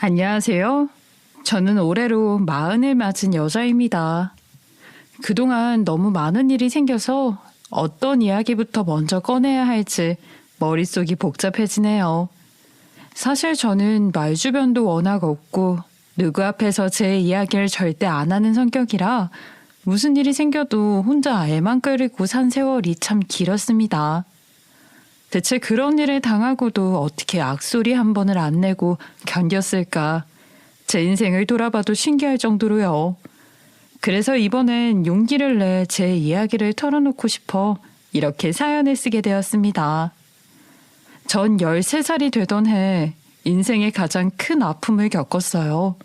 안녕하세요. 저는 올해로 40을 맞은 여자입니다. 그동안 너무 많은 일이 생겨서 어떤 이야기부터 먼저 꺼내야 할지 머릿속이 복잡해지네요. 사실 저는 말주변도 워낙 없고 누구 앞에서 제 이야기를 절대 안 하는 성격이라 무슨 일이 생겨도 혼자 애만 끓이고 산 세월이 참 길었습니다. 대체 그런 일을 당하고도 어떻게 악소리 한 번을 안 내고 견뎠을까? 제 인생을 돌아봐도 신기할 정도로요. 그래서 이번엔 용기를 내 제 이야기를 털어놓고 싶어 이렇게 사연을 쓰게 되었습니다. 전 13살이 되던 해 인생의 가장 큰 아픔을 겪었어요.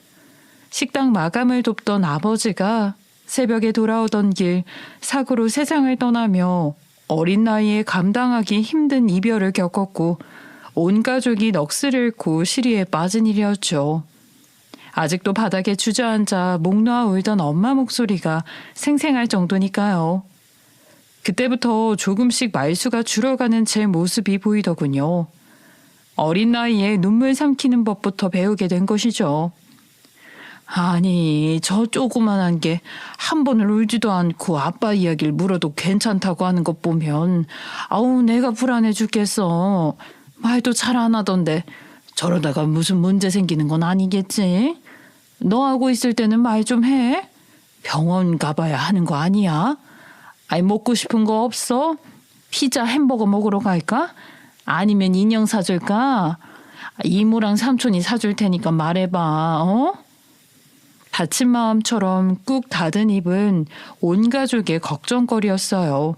식당 마감을 돕던 아버지가 새벽에 돌아오던 길 사고로 세상을 떠나며 어린 나이에 감당하기 힘든 이별을 겪었고 온 가족이 넋을 잃고 시리에 빠진 일이었죠. 아직도 바닥에 주저앉아 목 놓아 울던 엄마 목소리가 생생할 정도니까요. 그때부터 조금씩 말수가 줄어가는 제 모습이 보이더군요. 어린 나이에 눈물 삼키는 법부터 배우게 된 것이죠. 아니, 저 조그만한 게 한 번을 울지도 않고 아빠 이야기를 물어도 괜찮다고 하는 것 보면 아우 내가 불안해 죽겠어. 말도 잘 안 하던데 저러다가 무슨 문제 생기는 건 아니겠지? 너하고 있을 때는 말 좀 해? 병원 가봐야 하는 거 아니야? 아이 먹고 싶은 거 없어? 피자 햄버거 먹으러 갈까? 아니면 인형 사줄까? 이모랑 삼촌이 사줄 테니까 말해봐. 어? 다친 마음처럼 꾹 닫은 입은 온 가족의 걱정거리였어요.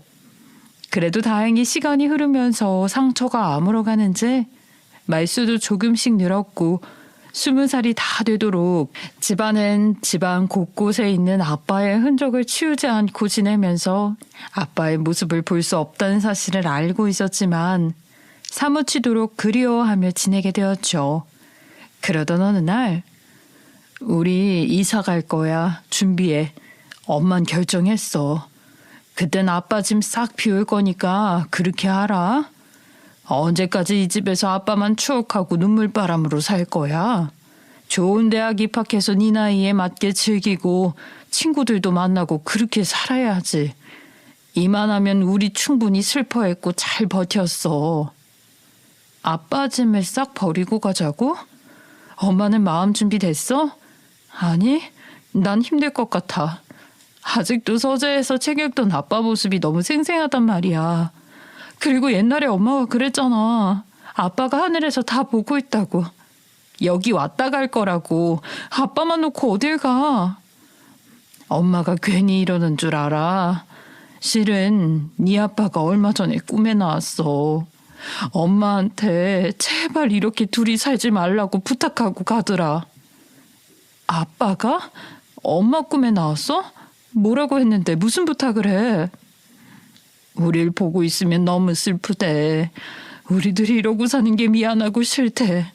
그래도 다행히 시간이 흐르면서 상처가 아물어가는지 말수도 조금씩 늘었고 20살이 다 되도록 집안은 집안 곳곳에 있는 아빠의 흔적을 치우지 않고 지내면서 아빠의 모습을 볼 수 없다는 사실을 알고 있었지만 사무치도록 그리워하며 지내게 되었죠. 그러던 어느 날 우리 이사 갈 거야. 준비해. 엄만 결정했어. 그땐 아빠 짐 싹 비울 거니까 그렇게 하라. 언제까지 이 집에서 아빠만 추억하고 눈물바람으로 살 거야? 좋은 대학 입학해서 네 나이에 맞게 즐기고 친구들도 만나고 그렇게 살아야지. 이만하면 우리 충분히 슬퍼했고 잘 버텼어. 아빠 짐을 싹 버리고 가자고? 엄마는 마음 준비됐어? 아니, 난 힘들 것 같아. 아직도 서재에서 책 읽던 아빠 모습이 너무 생생하단 말이야. 그리고 옛날에 엄마가 그랬잖아. 아빠가 하늘에서 다 보고 있다고. 여기 왔다 갈 거라고. 아빠만 놓고 어딜 가. 엄마가 괜히 이러는 줄 알아. 실은 네 아빠가 얼마 전에 꿈에 나왔어. 엄마한테 제발 이렇게 둘이 살지 말라고 부탁하고 가더라. 아빠가? 엄마 꿈에 나왔어? 뭐라고 했는데 무슨 부탁을 해? 우릴 보고 있으면 너무 슬프대. 우리들이 이러고 사는 게 미안하고 싫대.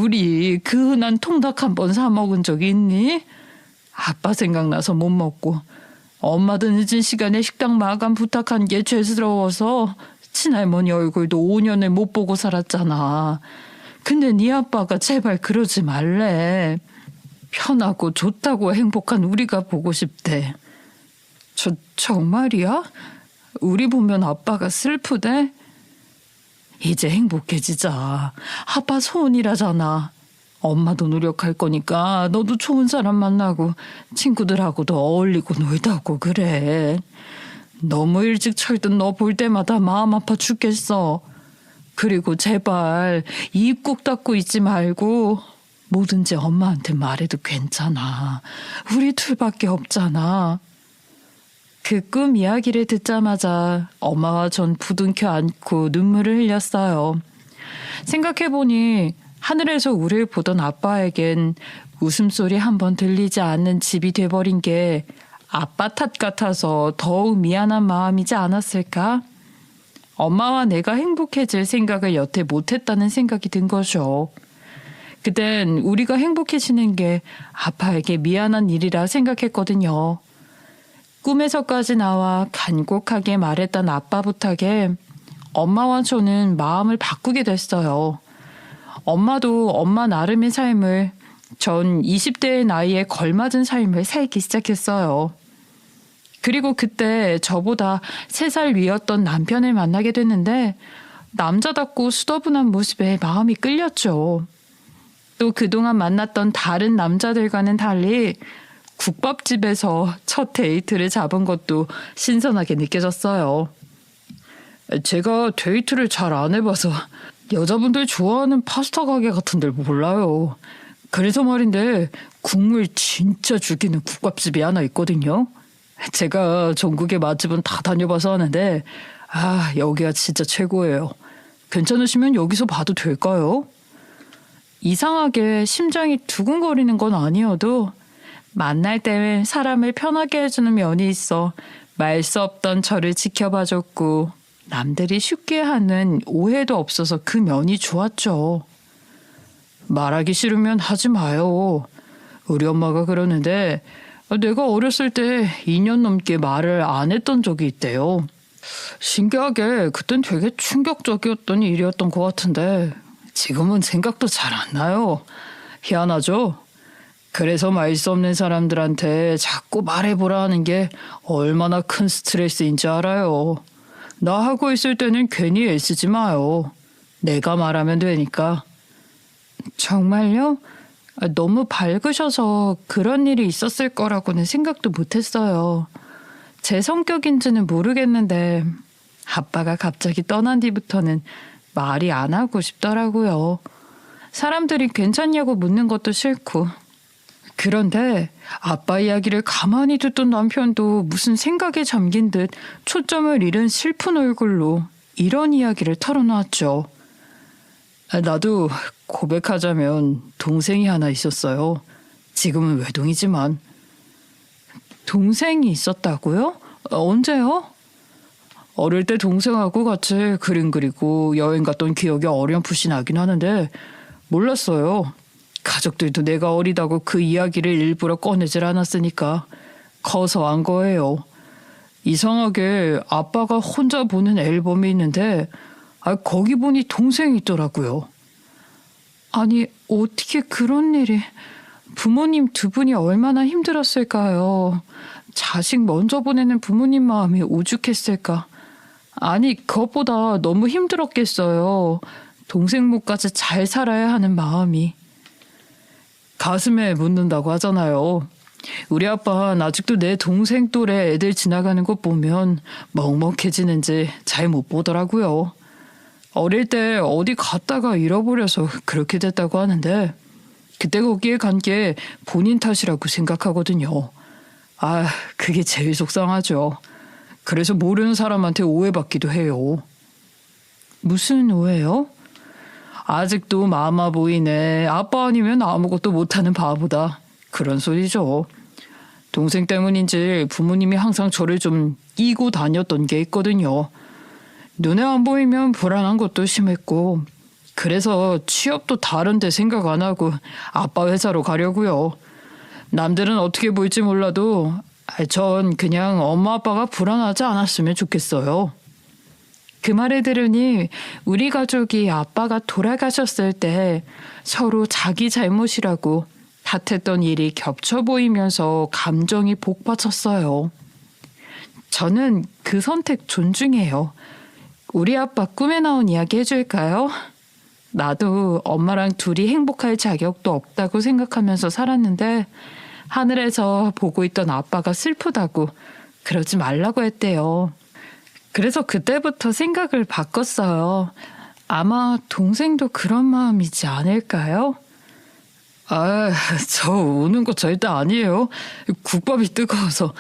우리 그 흔한 통닭 한 번 사 먹은 적이 있니? 아빠 생각나서 못 먹고 엄마도 늦은 시간에 식당 마감 부탁한 게 죄스러워서 친할머니 얼굴도 5년을 못 보고 살았잖아. 근데 네 아빠가 제발 그러지 말래. 편하고 좋다고 행복한 우리가 보고 싶대. 정말이야? 우리 보면 아빠가 슬프대? 이제 행복해지자. 아빠 소원이라잖아. 엄마도 노력할 거니까 너도 좋은 사람 만나고 친구들하고도 어울리고 놀다고 그래. 너무 일찍 철든 너 볼 때마다 마음 아파 죽겠어. 그리고 제발 입 꾹 닫고 있지 말고 뭐든지 엄마한테 말해도 괜찮아. 우리 둘밖에 없잖아. 그 꿈 이야기를 듣자마자 엄마와 전 부둥켜 안고 눈물을 흘렸어요. 생각해보니 하늘에서 우리를 보던 아빠에겐 웃음소리 한 번 들리지 않는 집이 돼버린 게 아빠 탓 같아서 더욱 미안한 마음이지 않았을까? 엄마와 내가 행복해질 생각을 여태 못했다는 생각이 든 거죠. 그땐 우리가 행복해지는 게 아빠에게 미안한 일이라 생각했거든요. 꿈에서까지 나와 간곡하게 말했던 아빠 부탁에 엄마와 저는 마음을 바꾸게 됐어요. 엄마도 엄마 나름의 삶을, 전 20대의 나이에 걸맞은 삶을 살기 시작했어요. 그리고 그때 저보다 3살 위였던 남편을 만나게 됐는데 남자답고 수더분한 모습에 마음이 끌렸죠. 또 그동안 만났던 다른 남자들과는 달리 국밥집에서 첫 데이트를 잡은 것도 신선하게 느껴졌어요. 제가 데이트를 잘 안 해봐서 여자분들 좋아하는 파스타 가게 같은 데를 몰라요. 그래서 말인데 국물 진짜 죽이는 국밥집이 하나 있거든요. 제가 전국의 맛집은 다 다녀봐서 하는데 여기가 진짜 최고예요. 괜찮으시면 여기서 봐도 될까요? 이상하게 심장이 두근거리는 건 아니어도 만날 때 사람을 편하게 해주는 면이 있어 말 수 없던 저를 지켜봐줬고 남들이 쉽게 하는 오해도 없어서 그 면이 좋았죠. 말하기 싫으면 하지 마요. 우리 엄마가 그러는데 내가 어렸을 때 2년 넘게 말을 안 했던 적이 있대요. 신기하게 그땐 되게 충격적이었던 일이었던 것 같은데 지금은 생각도 잘 안 나요. 희한하죠? 그래서 말 수 없는 사람들한테 자꾸 말해보라 하는 게 얼마나 큰 스트레스인지 알아요. 나 하고 있을 때는 괜히 애쓰지 마요. 내가 말하면 되니까. 정말요? 너무 밝으셔서 그런 일이 있었을 거라고는 생각도 못했어요. 제 성격인지는 모르겠는데 아빠가 갑자기 떠난 뒤부터는 말이 안 하고 싶더라고요. 사람들이 괜찮냐고 묻는 것도 싫고. 그런데 아빠 이야기를 가만히 듣던 남편도 무슨 생각에 잠긴 듯 초점을 잃은 슬픈 얼굴로 이런 이야기를 털어놓았죠. 나도 고백하자면 동생이 하나 있었어요. 지금은 외동이지만. 동생이 있었다고요? 언제요? 어릴 때 동생하고 같이 그림 그리고 여행 갔던 기억이 어렴풋이 나긴 하는데 몰랐어요. 가족들도 내가 어리다고 그 이야기를 일부러 꺼내질 않았으니까 커서 안 거예요. 이상하게 아빠가 혼자 보는 앨범이 있는데 거기 보니 동생이 있더라고요. 아니 어떻게 그런 일이... 부모님 2분이 얼마나 힘들었을까요? 자식 먼저 보내는 부모님 마음이 오죽했을까. 아니 그것보다 너무 힘들었겠어요. 동생 목까지 잘 살아야 하는 마음이. 가슴에 묻는다고 하잖아요. 우리 아빠는 아직도 내 동생 또래 애들 지나가는 거 보면 먹먹해지는지 잘 못 보더라고요. 어릴 때 어디 갔다가 잃어버려서 그렇게 됐다고 하는데 그때 거기에 간 게 본인 탓이라고 생각하거든요. 그게 제일 속상하죠. 그래서 모르는 사람한테 오해받기도 해요. 무슨 오해요? 아직도 마마보이네. 아빠 아니면 아무것도 못하는 바보다. 그런 소리죠. 동생 때문인지 부모님이 항상 저를 좀 끼고 다녔던 게 있거든요. 눈에 안 보이면 불안한 것도 심했고 그래서 취업도 다른 데 생각 안 하고 아빠 회사로 가려고요. 남들은 어떻게 보일지 몰라도 전 그냥 엄마 아빠가 불안하지 않았으면 좋겠어요. 그 말을 들으니 우리 가족이 아빠가 돌아가셨을 때 서로 자기 잘못이라고 탓했던 일이 겹쳐 보이면서 감정이 복받쳤어요. 저는 그 선택 존중해요. 우리 아빠 꿈에 나온 이야기 해줄까요? 나도 엄마랑 둘이 행복할 자격도 없다고 생각하면서 살았는데 하늘에서 보고 있던 아빠가 슬프다고 그러지 말라고 했대요. 그래서 그때부터 생각을 바꿨어요. 아마 동생도 그런 마음이지 않을까요? 저 우는 거 절대 아니에요. 국밥이 뜨거워서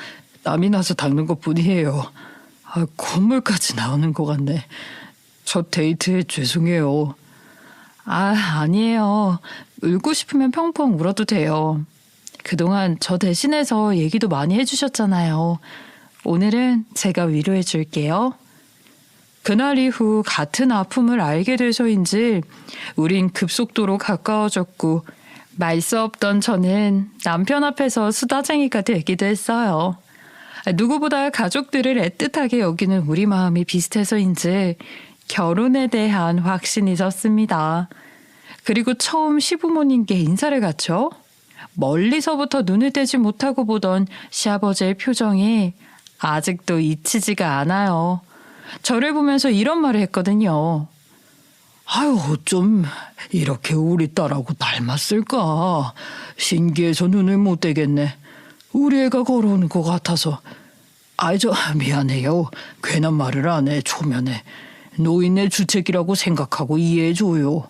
땀이 나서 닦는 것 뿐이에요. 콧물까지 나오는 것 같네. 첫 데이트에 죄송해요. 아니에요. 울고 싶으면 펑펑 울어도 돼요. 그동안 저 대신해서 얘기도 많이 해주셨잖아요. 오늘은 제가 위로해 줄게요. 그날 이후 같은 아픔을 알게 돼서인지 우린 급속도로 가까워졌고 말 수 없던 저는 남편 앞에서 수다쟁이가 되기도 했어요. 누구보다 가족들을 애틋하게 여기는 우리 마음이 비슷해서인지 결혼에 대한 확신이 섰습니다. 그리고 처음 시부모님께 인사를 갖죠. 멀리서부터 눈을 떼지 못하고 보던 시아버지의 표정이 아직도 잊히지가 않아요. 저를 보면서 이런 말을 했거든요. 아유, 어쩜 이렇게 우리 딸하고 닮았을까? 신기해서 눈을 못 떼겠네. 우리 애가 걸어오는 것 같아서. 미안해요. 괜한 말을 안 해, 초면에. 노인의 주책이라고 생각하고 이해해줘요.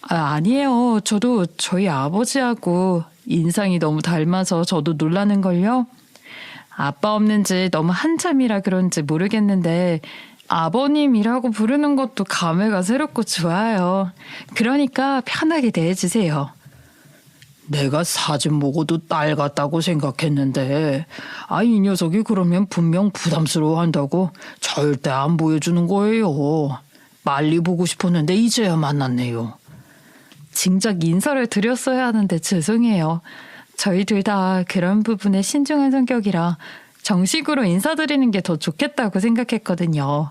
아니에요. 저도 저희 아버지하고 인상이 너무 닮아서 저도 놀라는걸요. 아빠 없는 지 너무 한참이라 그런지 모르겠는데 아버님이라고 부르는 것도 감회가 새롭고 좋아요. 그러니까 편하게 대해주세요. 내가 사진 보고도 딸 같다고 생각했는데 이 녀석이 그러면 분명 부담스러워한다고 절대 안 보여주는 거예요. 빨리 보고 싶었는데 이제야 만났네요. 진작 인사를 드렸어야 하는데 죄송해요. 저희 둘 다 그런 부분에 신중한 성격이라 정식으로 인사드리는 게 더 좋겠다고 생각했거든요.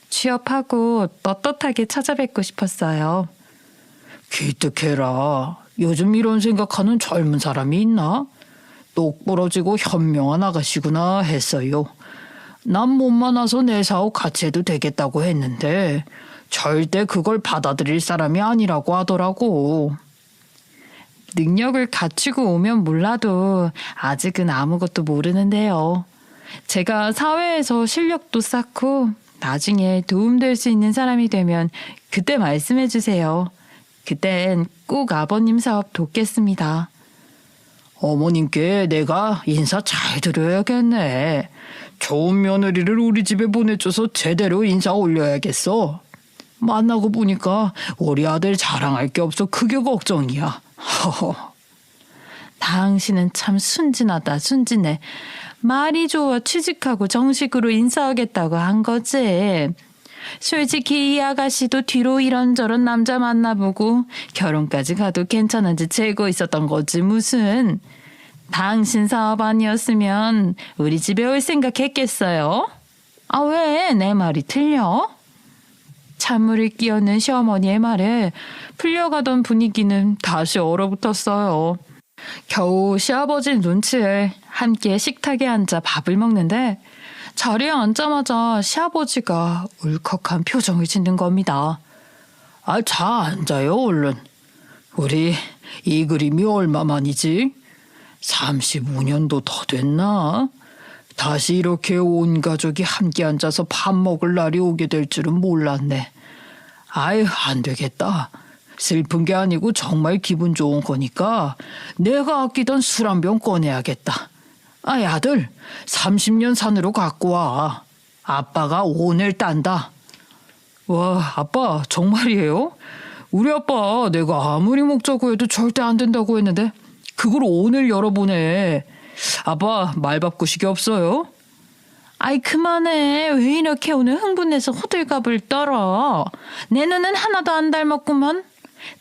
취업하고 떳떳하게 찾아뵙고 싶었어요. 기특해라. 요즘 이런 생각하는 젊은 사람이 있나? 똑부러지고 현명한 아가씨구나 했어요. 난 몸만 와서 내 사업 같이 해도 되겠다고 했는데 절대 그걸 받아들일 사람이 아니라고 하더라고. 능력을 갖추고 오면 몰라도 아직은 아무것도 모르는데요. 제가 사회에서 실력도 쌓고 나중에 도움될 수 있는 사람이 되면 그때 말씀해 주세요. 그땐 꼭 아버님 사업 돕겠습니다. 어머님께 내가 인사 잘 드려야겠네. 좋은 며느리를 우리 집에 보내줘서 제대로 인사 올려야겠어. 만나고 보니까 우리 아들 자랑할 게 없어 크게 걱정이야. 당신은 참 순진하다, 순진해. 말이 좋아 취직하고 정식으로 인사하겠다고 한 거지. 솔직히 이 아가씨도 뒤로 이런저런 남자 만나보고 결혼까지 가도 괜찮은지 재고 있었던 거지 무슨. 당신 사업 아니었으면 우리 집에 올 생각했겠어요? 왜 내 말이 틀려? 찬물을 끼얹는 시어머니의 말에 풀려가던 분위기는 다시 얼어붙었어요. 겨우 시아버지 눈치에 함께 식탁에 앉아 밥을 먹는데 자리에 앉자마자 시아버지가 울컥한 표정을 짓는 겁니다. 자 앉아요 얼른. 우리 이 그림이 얼마만이지? 35년도 더 됐나? 다시 이렇게 온 가족이 함께 앉아서 밥 먹을 날이 오게 될 줄은 몰랐네. 안 되겠다. 슬픈 게 아니고 정말 기분 좋은 거니까 내가 아끼던 술 한 병 꺼내야겠다. 아들, 30년 산으로 갖고 와. 아빠가 오늘 딴다. 와, 아빠 정말이에요? 우리 아빠 내가 아무리 먹자고 해도 절대 안 된다고 했는데 그걸 오늘 열어보네. 아빠 말 바꾸시기 없어요? 그만해. 왜 이렇게 오늘 흥분해서 호들갑을 떨어. 내 눈은 하나도 안 닮았구만.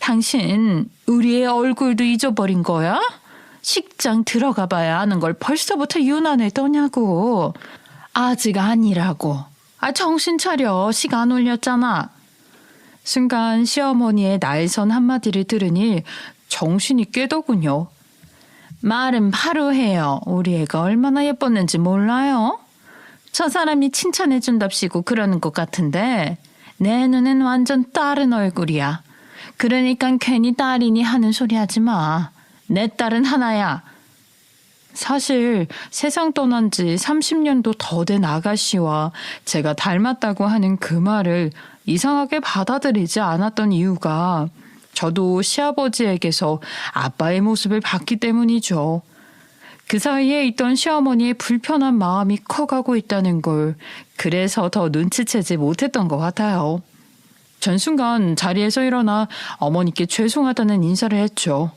당신 우리의 얼굴도 잊어버린 거야? 식장 들어가 봐야 아는 걸 벌써부터 유난을 떠냐고. 아직 아니라고. 정신 차려. 시간 올렸잖아. 순간 시어머니의 날선 한마디를 들으니 정신이 깨더군요. 말은 바로 해요. 우리 애가 얼마나 예뻤는지 몰라요? 저 사람이 칭찬해준답시고 그러는 것 같은데 내 눈엔 완전 다른 얼굴이야. 그러니까 괜히 딸이니 하는 소리 하지 마. 내 딸은 하나야. 사실 세상 떠난 지 30년도 더 된 아가씨와 제가 닮았다고 하는 그 말을 이상하게 받아들이지 않았던 이유가 저도 시아버지에게서 아빠의 모습을 봤기 때문이죠. 그 사이에 있던 시어머니의 불편한 마음이 커가고 있다는 걸 그래서 더 눈치채지 못했던 것 같아요. 전 순간 자리에서 일어나 어머니께 죄송하다는 인사를 했죠.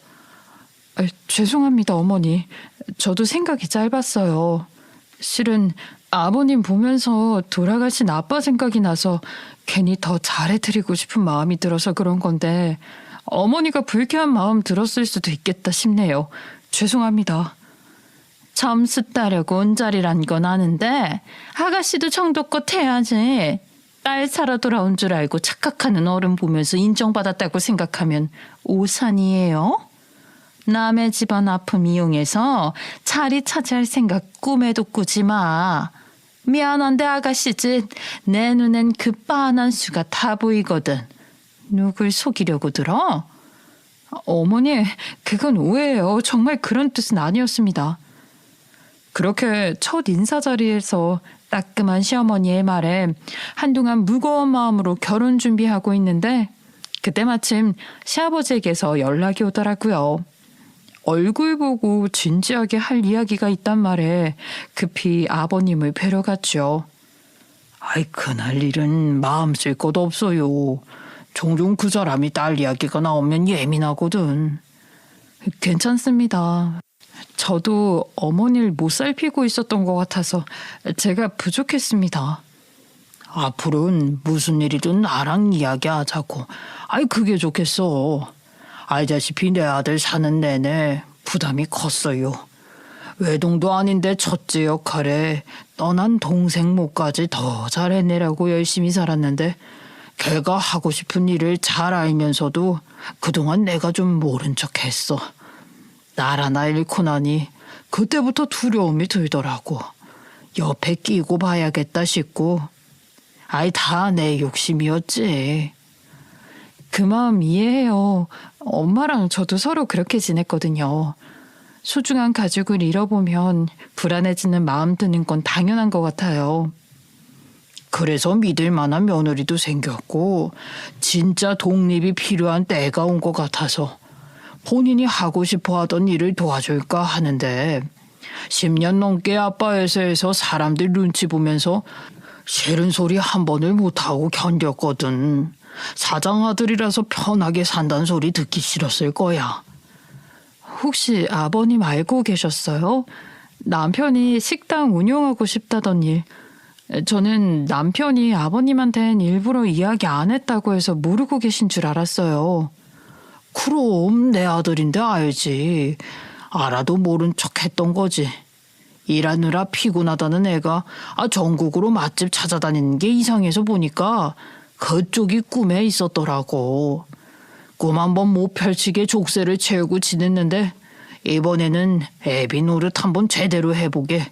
죄송합니다, 어머니. 저도 생각이 짧았어요. 실은 아버님 보면서 돌아가신 아빠 생각이 나서 괜히 더 잘해드리고 싶은 마음이 들어서 그런 건데 어머니가 불쾌한 마음 들었을 수도 있겠다 싶네요. 죄송합니다. 점수 따려고 온 자리란 건 아는데 아가씨도 정도껏 해야지. 딸 살아 돌아온 줄 알고 착각하는 어른 보면서 인정받았다고 생각하면 오산이에요? 남의 집안 아픔 이용해서 자리 차지할 생각 꿈에도 꾸지 마. 미안한데 아가씨짓 내 눈엔 그 빤한 수가 다 보이거든. 누굴 속이려고 들어? 어머니, 그건 오해예요. 정말 그런 뜻은 아니었습니다. 그렇게 첫 인사 자리에서 따끔한 시어머니의 말에 한동안 무거운 마음으로 결혼 준비하고 있는데 그때 마침 시아버지에게서 연락이 오더라고요. 얼굴 보고 진지하게 할 이야기가 있단 말에 급히 아버님을 뵈러 갔죠. 아이, 그날 일은 마음 쓸 것도 없어요. 종종 그 사람이 딸 이야기가 나오면 예민하거든. 괜찮습니다. 저도 어머니를 못 살피고 있었던 것 같아서 제가 부족했습니다. 앞으로는 무슨 일이든 나랑 이야기하자고. 아이, 그게 좋겠어. 알다시피 내 아들 사는 내내 부담이 컸어요. 외동도 아닌데 첫째 역할에 떠난 동생 몫까지 더 잘해내라고 열심히 살았는데 걔가 하고 싶은 일을 잘 알면서도 그동안 내가 좀 모른 척했어. 날 하나 잃고 나니 그때부터 두려움이 들더라고. 옆에 끼고 봐야겠다 싶고. 아이, 다 내 욕심이었지. 그 마음 이해해요. 엄마랑 저도 서로 그렇게 지냈거든요. 소중한 가족을 잃어보면 불안해지는 마음 드는 건 당연한 것 같아요. 그래서 믿을 만한 며느리도 생겼고 진짜 독립이 필요한 때가 온 것 같아서 본인이 하고 싶어 하던 일을 도와줄까 하는데 10년 넘게 아빠 회사에서 사람들 눈치 보면서 싫은 소리 한 번을 못하고 견뎠거든. 사장 아들이라서 편하게 산다는 소리 듣기 싫었을 거야. 혹시 아버님 알고 계셨어요? 남편이 식당 운영하고 싶다던 일. 저는 남편이 아버님한텐 일부러 이야기 안 했다고 해서 모르고 계신 줄 알았어요. 그럼 내 아들인데 알지. 알아도 모른 척 했던 거지. 일하느라 피곤하다는 애가 전국으로 맛집 찾아다니는 게 이상해서 보니까 그쪽이 꿈에 있었더라고. 꿈 한번 못 펼치게 족쇄를 채우고 지냈는데 이번에는 애비 노릇 한번 제대로 해보게.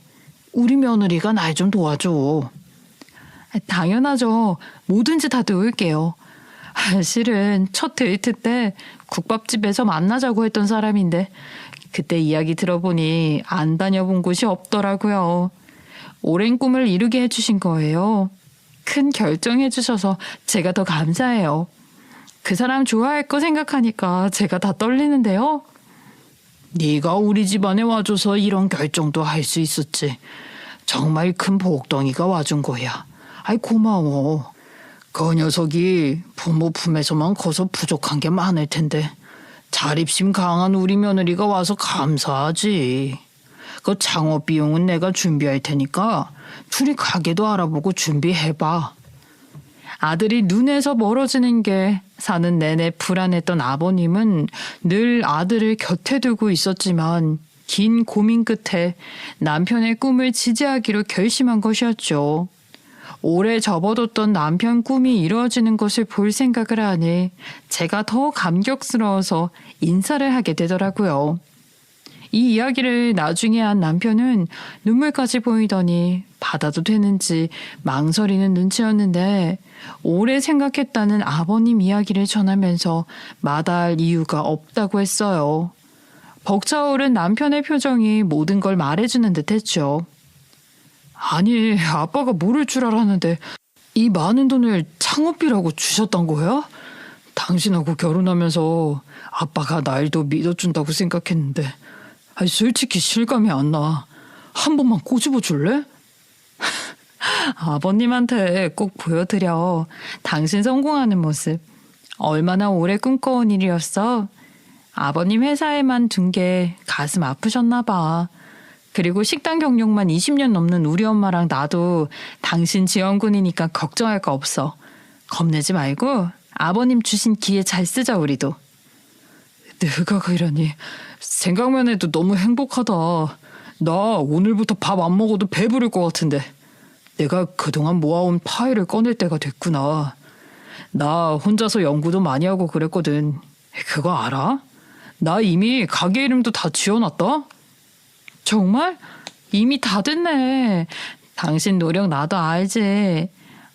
우리 며느리가 날 좀 도와줘. 당연하죠. 뭐든지 다 도울게요. 실은 첫 데이트 때 국밥집에서 만나자고 했던 사람인데 그때 이야기 들어보니 안 다녀본 곳이 없더라고요. 오랜 꿈을 이루게 해주신 거예요. 큰 결정해주셔서 제가 더 감사해요. 그 사람 좋아할 거 생각하니까 제가 다 떨리는데요. 네가 우리 집안에 와줘서 이런 결정도 할 수 있었지. 정말 큰 복덩이가 와준 거야. 아이, 고마워. 그 녀석이 부모 품에서만 커서 부족한 게 많을 텐데 자립심 강한 우리 며느리가 와서 감사하지. 그 창업 비용은 내가 준비할 테니까 둘이 가게도 알아보고 준비해봐. 아들이 눈에서 멀어지는 게 사는 내내 불안했던 아버님은 늘 아들을 곁에 두고 있었지만 긴 고민 끝에 남편의 꿈을 지지하기로 결심한 것이었죠. 오래 접어뒀던 남편 꿈이 이루어지는 것을 볼 생각을 하니 제가 더 감격스러워서 인사를 하게 되더라고요. 이 이야기를 나중에 한 남편은 눈물까지 보이더니 받아도 되는지 망설이는 눈치였는데 오래 생각했다는 아버님 이야기를 전하면서 마다할 이유가 없다고 했어요. 벅차오른 남편의 표정이 모든 걸 말해주는 듯했죠. 아니, 아빠가 모를 줄 알았는데 이 많은 돈을 창업비라고 주셨던 거야? 당신하고 결혼하면서 아빠가 날 더 믿어준다고 생각했는데 솔직히 실감이 안 나. 한 번만 꼬집어 줄래? 아버님한테 꼭 보여드려. 당신 성공하는 모습. 얼마나 오래 꿈꿔온 일이었어. 아버님 회사에만 둔 게 가슴 아프셨나 봐. 그리고 식당 경력만 20년 넘는 우리 엄마랑 나도 당신 지원군이니까 걱정할 거 없어. 겁내지 말고 아버님 주신 기회 잘 쓰자 우리도. 내가 그러니 생각만 해도 너무 행복하다. 나 오늘부터 밥 안 먹어도 배부를 것 같은데. 내가 그동안 모아온 파일을 꺼낼 때가 됐구나. 나 혼자서 연구도 많이 하고 그랬거든. 그거 알아? 나 이미 가게 이름도 다 지어놨다? 정말? 이미 다 됐네. 당신 노력 나도 알지.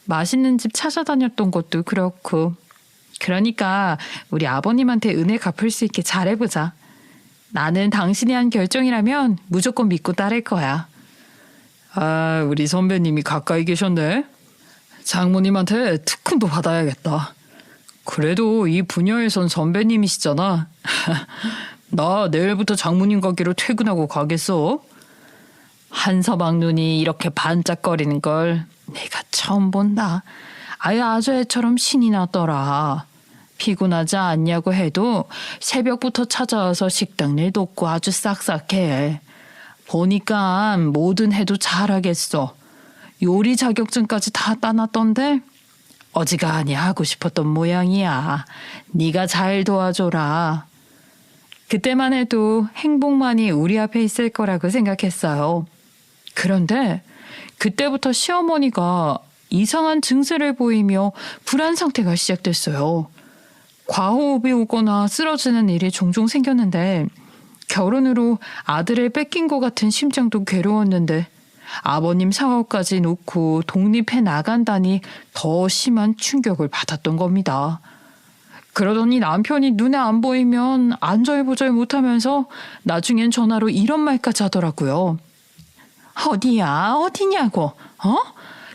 맛있는 집 찾아다녔던 것도 그렇고. 그러니까 우리 아버님한테 은혜 갚을 수 있게 잘해보자. 나는 당신이 한 결정이라면 무조건 믿고 따를 거야. 아, 우리 선배님이 가까이 계셨네. 장모님한테 특훈도 받아야겠다. 그래도 이 분야에선 선배님이시잖아. 나 내일부터 장모님 가게로 퇴근하고 가겠어. 한서방 눈이 이렇게 반짝거리는 걸 내가 처음 본다. 아예 아저애처럼 신이 나더라. 피곤하지 않냐고 해도 새벽부터 찾아와서 식당 일 돕고 아주 싹싹해. 보니까 뭐든 해도 잘하겠어. 요리 자격증까지 다 따놨던데 어지간히 하고 싶었던 모양이야. 네가 잘 도와줘라. 그때만 해도 행복만이 우리 앞에 있을 거라고 생각했어요. 그런데 그때부터 시어머니가 이상한 증세를 보이며 불안 상태가 시작됐어요. 과호흡이 오거나 쓰러지는 일이 종종 생겼는데 결혼으로 아들을 뺏긴 것 같은 심정도 괴로웠는데 아버님 사업까지 놓고 독립해 나간다니 더 심한 충격을 받았던 겁니다. 그러더니 남편이 눈에 안 보이면 안절부절 못하면서 나중엔 전화로 이런 말까지 하더라고요. 어디야? 어디냐고?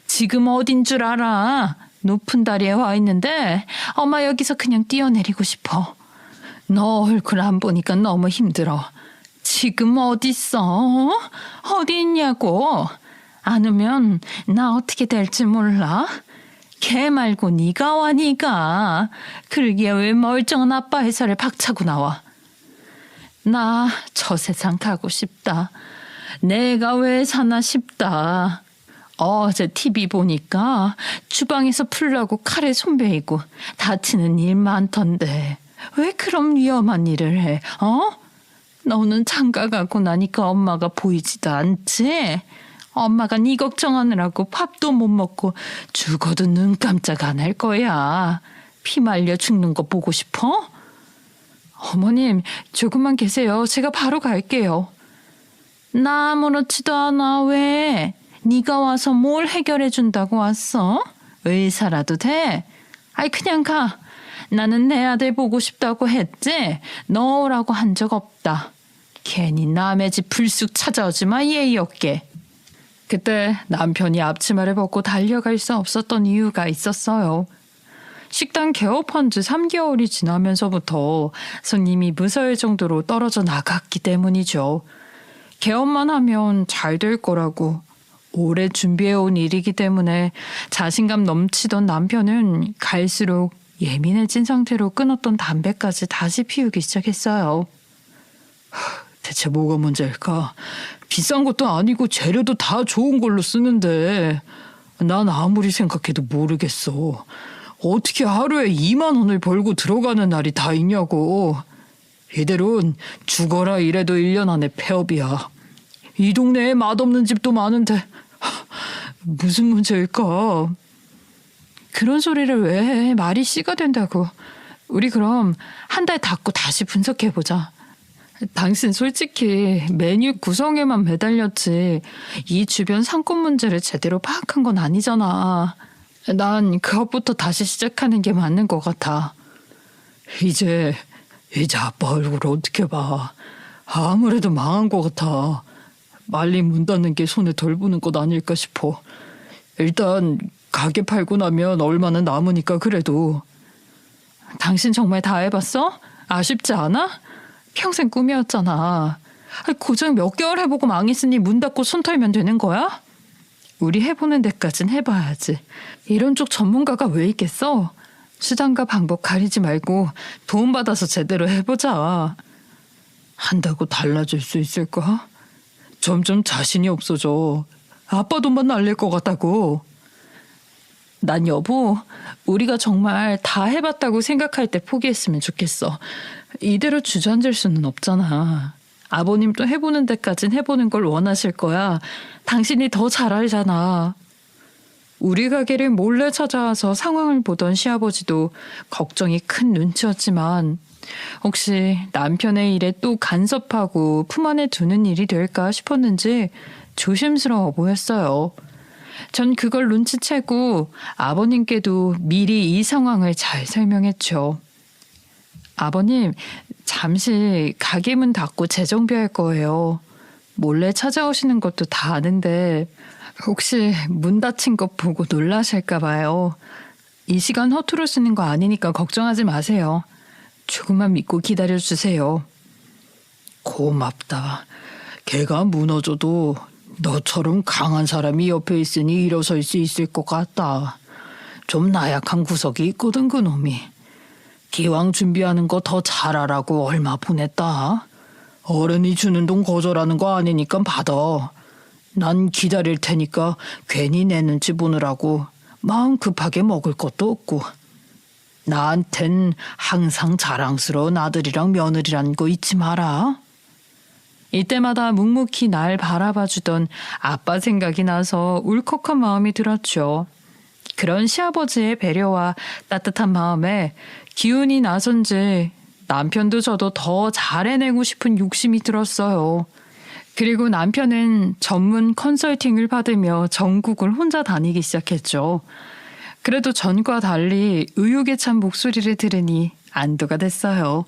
지금 어딘 줄 알아? 높은 다리에 와 있는데 엄마 여기서 그냥 뛰어내리고 싶어. 너 얼굴 안 보니까 너무 힘들어. 지금 어딨어? 어디 있냐고? 안 오면 나 어떻게 될지 몰라? 걔 말고 네가 와 네가. 그러기에 왜 멀쩡한 아빠 회사를 박차고 나와. 나 저 세상 가고 싶다. 내가 왜 사나 싶다. 어제 TV 보니까 주방에서 풀라고 칼에 손 베이고 다치는 일 많던데 왜 그런 위험한 일을 해? 너는 장가 가고 나니까 엄마가 보이지도 않지? 엄마가 네 걱정하느라고 밥도 못 먹고 죽어도 눈 깜짝 안 할 거야. 피 말려 죽는 거 보고 싶어? 어머님, 조금만 계세요. 제가 바로 갈게요. 나 아무렇지도 않아. 왜? 네가 와서 뭘 해결해 준다고 왔어? 의사라도 돼? 아이 그냥 가. 나는 내 아들 보고 싶다고 했지? 너 오라고 한 적 없다. 괜히 남의 집 불쑥 찾아오지 마 예의 없게. 그때 남편이 앞치마를 벗고 달려갈 수 없었던 이유가 있었어요. 식당 개업한 지 3개월이 지나면서부터 손님이 무서울 정도로 떨어져 나갔기 때문이죠. 개업만 하면 잘 될 거라고 오래 준비해온 일이기 때문에 자신감 넘치던 남편은 갈수록 예민해진 상태로 끊었던 담배까지 다시 피우기 시작했어요. 대체 뭐가 문제일까? 비싼 것도 아니고 재료도 다 좋은 걸로 쓰는데 난 아무리 생각해도 모르겠어. 어떻게 하루에 2만 원을 벌고 들어가는 날이 다 있냐고. 이대로는 죽어라 이래도 1년 안에 폐업이야. 이 동네에 맛없는 집도 많은데 무슨 문제일까? 그런 소리를 왜 해? 말이 씨가 된다고. 우리 그럼 한 달 닫고 다시 분석해보자. 당신 솔직히 메뉴 구성에만 매달렸지 이 주변 상권 문제를 제대로 파악한 건 아니잖아. 난 그것부터 다시 시작하는 게 맞는 것 같아. 이제 아빠 얼굴 어떻게 봐. 아무래도 망한 것 같아. 말리 문 닫는 게 손에 덜 부는 것 아닐까 싶어. 일단 가게 팔고 나면 얼마는 남으니까 그래도. 당신 정말 다 해봤어? 아쉽지 않아? 평생 꿈이었잖아. 고작 몇 개월 해보고 망했으니 문 닫고 손 털면 되는 거야? 우리 해보는 데까진 해봐야지. 이런 쪽 전문가가 왜 있겠어? 수단과 방법 가리지 말고 도움받아서 제대로 해보자. 한다고 달라질 수 있을까? 점점 자신이 없어져. 아빠 돈만 날릴 것 같다고. 난 여보, 우리가 정말 다 해봤다고 생각할 때 포기했으면 좋겠어. 이대로 주저앉을 수는 없잖아. 아버님도 해보는 데까진 해보는 걸 원하실 거야. 당신이 더 잘 알잖아. 우리 가게를 몰래 찾아와서 상황을 보던 시아버지도 걱정이 큰 눈치였지만 혹시 남편의 일에 또 간섭하고 품 안에 두는 일이 될까 싶었는지 조심스러워 보였어요. 전 그걸 눈치채고 아버님께도 미리 이 상황을 잘 설명했죠. 아버님, 잠시 가게 문 닫고 재정비할 거예요. 몰래 찾아오시는 것도 다 아는데 혹시 문 닫힌 것 보고 놀라실까 봐요. 이 시간 허투루 쓰는 거 아니니까 걱정하지 마세요. 조금만 믿고 기다려주세요. 고맙다. 걔가 무너져도 너처럼 강한 사람이 옆에 있으니 일어설 수 있을 것 같다. 좀 나약한 구석이 있거든 그놈이. 기왕 준비하는 거 더 잘하라고 얼마 보냈다. 어른이 주는 돈 거절하는 거 아니니까 받아. 난 기다릴 테니까 괜히 내 눈치 보느라고 마음 급하게 먹을 것도 없고. 나한텐 항상 자랑스러운 아들이랑 며느리란 거 잊지 마라. 이때마다 묵묵히 날 바라봐주던 아빠 생각이 나서 울컥한 마음이 들었죠. 그런 시아버지의 배려와 따뜻한 마음에 기운이 나선지 남편도 저도 더 잘해내고 싶은 욕심이 들었어요. 그리고 남편은 전문 컨설팅을 받으며 전국을 혼자 다니기 시작했죠. 그래도 전과 달리 의욕에 찬 목소리를 들으니 안도가 됐어요.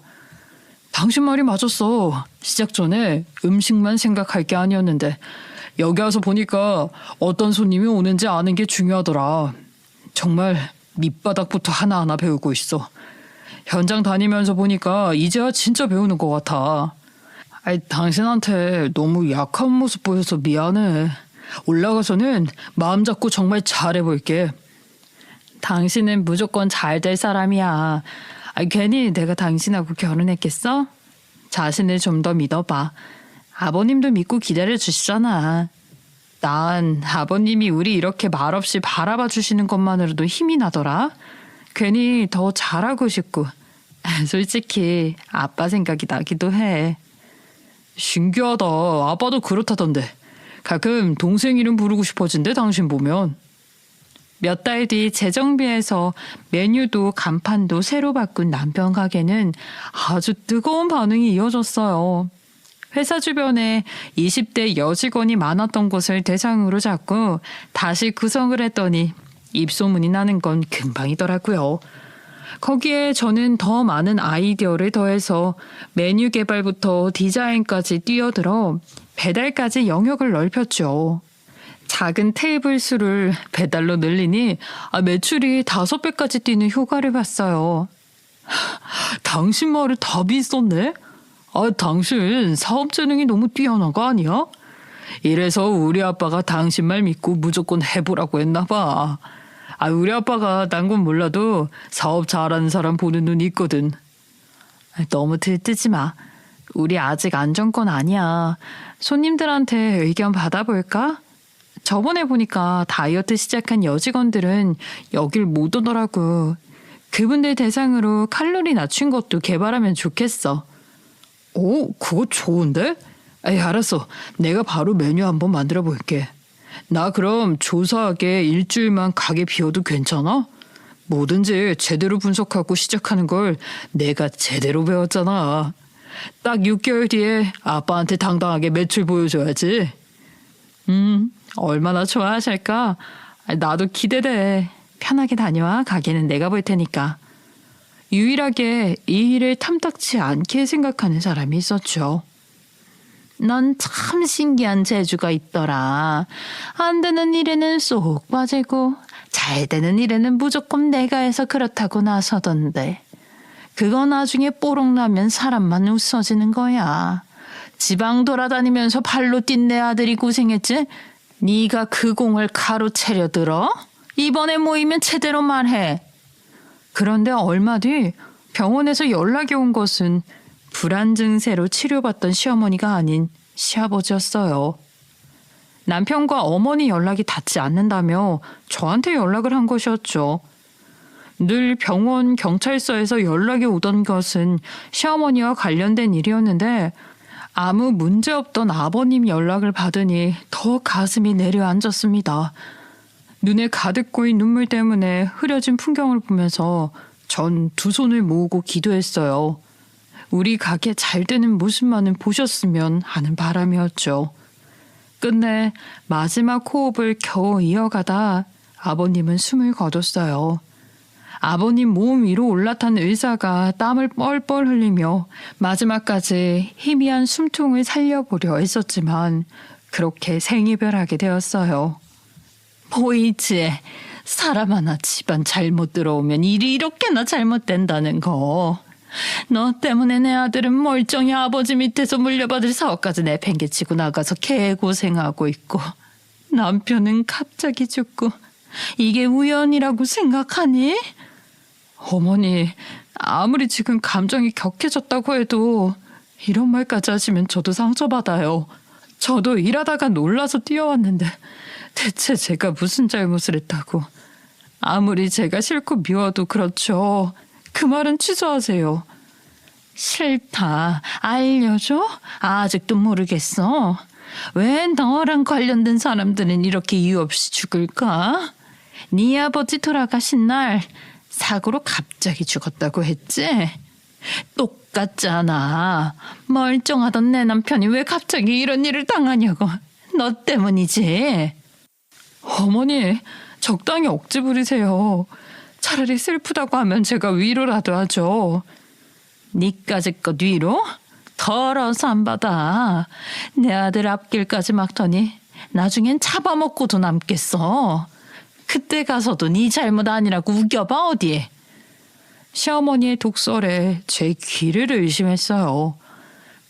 당신 말이 맞았어. 시작 전에 음식만 생각할 게 아니었는데 여기 와서 보니까 어떤 손님이 오는지 아는 게 중요하더라. 정말 밑바닥부터 하나하나 배우고 있어. 현장 다니면서 보니까 이제야 진짜 배우는 것 같아. 당신한테 너무 약한 모습 보여서 미안해. 올라가서는 마음 잡고 정말 잘해볼게. 당신은 무조건 잘 될 사람이야. 괜히 내가 당신하고 결혼했겠어? 자신을 좀 더 믿어봐. 아버님도 믿고 기다려주시잖아. 난 아버님이 우리 이렇게 말없이 바라봐 주시는 것만으로도 힘이 나더라. 괜히 더 잘하고 싶고 솔직히 아빠 생각이 나기도 해. 신기하다. 아빠도 그렇다던데. 가끔 동생 이름 부르고 싶어진대 당신 보면. 몇 달 뒤 재정비해서 메뉴도 간판도 새로 바꾼 남편 가게는 아주 뜨거운 반응이 이어졌어요. 회사 주변에 20대 여직원이 많았던 곳을 대상으로 잡고 다시 구성을 했더니 입소문이 나는 건 금방이더라고요. 거기에 저는 더 많은 아이디어를 더해서 메뉴 개발부터 디자인까지 뛰어들어 배달까지 영역을 넓혔죠. 작은 테이블 수를 배달로 늘리니 매출이 5배까지 뛰는 효과를 봤어요. 당신 말을 다 믿었네? 당신 사업 재능이 너무 뛰어난 거 아니야? 이래서 우리 아빠가 당신 말 믿고 무조건 해보라고 했나 봐. 우리 아빠가 딴 건 몰라도 사업 잘하는 사람 보는 눈이 있거든. 너무 들뜨지 마. 우리 아직 안정권 아니야. 손님들한테 의견 받아볼까? 저번에 보니까 다이어트 시작한 여직원들은 여길 못 오더라고. 그분들 대상으로 칼로리 낮춘 것도 개발하면 좋겠어. 오, 그거 좋은데? 알았어. 내가 바로 메뉴 한번 만들어 볼게. 나 그럼 조사하게 일주일만 가게 비워도 괜찮아? 뭐든지 제대로 분석하고 시작하는 걸 내가 제대로 배웠잖아. 딱 6개월 뒤에 아빠한테 당당하게 매출 보여줘야지. 얼마나 좋아하실까? 나도 기대돼. 편하게 다녀와. 가게는 내가 볼 테니까. 유일하게 이 일을 탐탁치 않게 생각하는 사람이 있었죠. 넌 참 신기한 재주가 있더라. 안 되는 일에는 쏙 빠지고 잘 되는 일에는 무조건 내가 해서 그렇다고 나서던데. 그거 나중에 뽀록 나면 사람만 웃어지는 거야. 지방 돌아다니면서 발로 뛴 내 아들이 고생했지? 네가 그 공을 가로채려 들어? 이번에 모이면 제대로 말해. 그런데 얼마 뒤 병원에서 연락이 온 것은 불안 증세로 치료받던 시어머니가 아닌 시아버지였어요. 남편과 어머니 연락이 닿지 않는다며 저한테 연락을 한 것이었죠. 늘 병원 경찰서에서 연락이 오던 것은 시어머니와 관련된 일이었는데 아무 문제 없던 아버님 연락을 받으니 더 가슴이 내려앉았습니다. 눈에 가득 고인 눈물 때문에 흐려진 풍경을 보면서 전 두 손을 모으고 기도했어요. 우리 가게 잘 되는 모습만은 보셨으면 하는 바람이었죠. 끝내 마지막 호흡을 겨우 이어가다 아버님은 숨을 거뒀어요. 아버님 몸 위로 올라탄 의사가 땀을 뻘뻘 흘리며 마지막까지 희미한 숨통을 살려보려 했었지만 그렇게 생이별하게 되었어요. 보이지? 사람 하나 집안 잘못 들어오면 일이 이렇게나 잘못된다는 거. 너 때문에 내 아들은 멀쩡히 아버지 밑에서 물려받을 사업까지 내팽개치고 나가서 개고생하고 있고 남편은 갑자기 죽고 이게 우연이라고 생각하니? 어머니, 아무리 지금 감정이 격해졌다고 해도 이런 말까지 하시면 저도 상처받아요. 저도 일하다가 놀라서 뛰어왔는데 대체 제가 무슨 잘못을 했다고. 아무리 제가 싫고 미워도 그렇죠. 그 말은 취소하세요. 싫다. 알려줘? 아직도 모르겠어. 왜 너랑 관련된 사람들은 이렇게 이유 없이 죽을까? 네 아버지 돌아가신 날 사고로 갑자기 죽었다고 했지? 똑같잖아. 멀쩡하던 내 남편이 왜 갑자기 이런 일을 당하냐고. 너 때문이지. 어머니, 적당히 억지 부리세요. 차라리 슬프다고 하면 제가 위로라도 하죠. 니까짓 위로? 더러워서 안 받아. 내 아들 앞길까지 막더니 나중엔 잡아먹고도 남겠어. 그때 가서도 네 잘못 아니라고 우겨봐 어디. 시어머니의 독설에 제 귀를 의심했어요.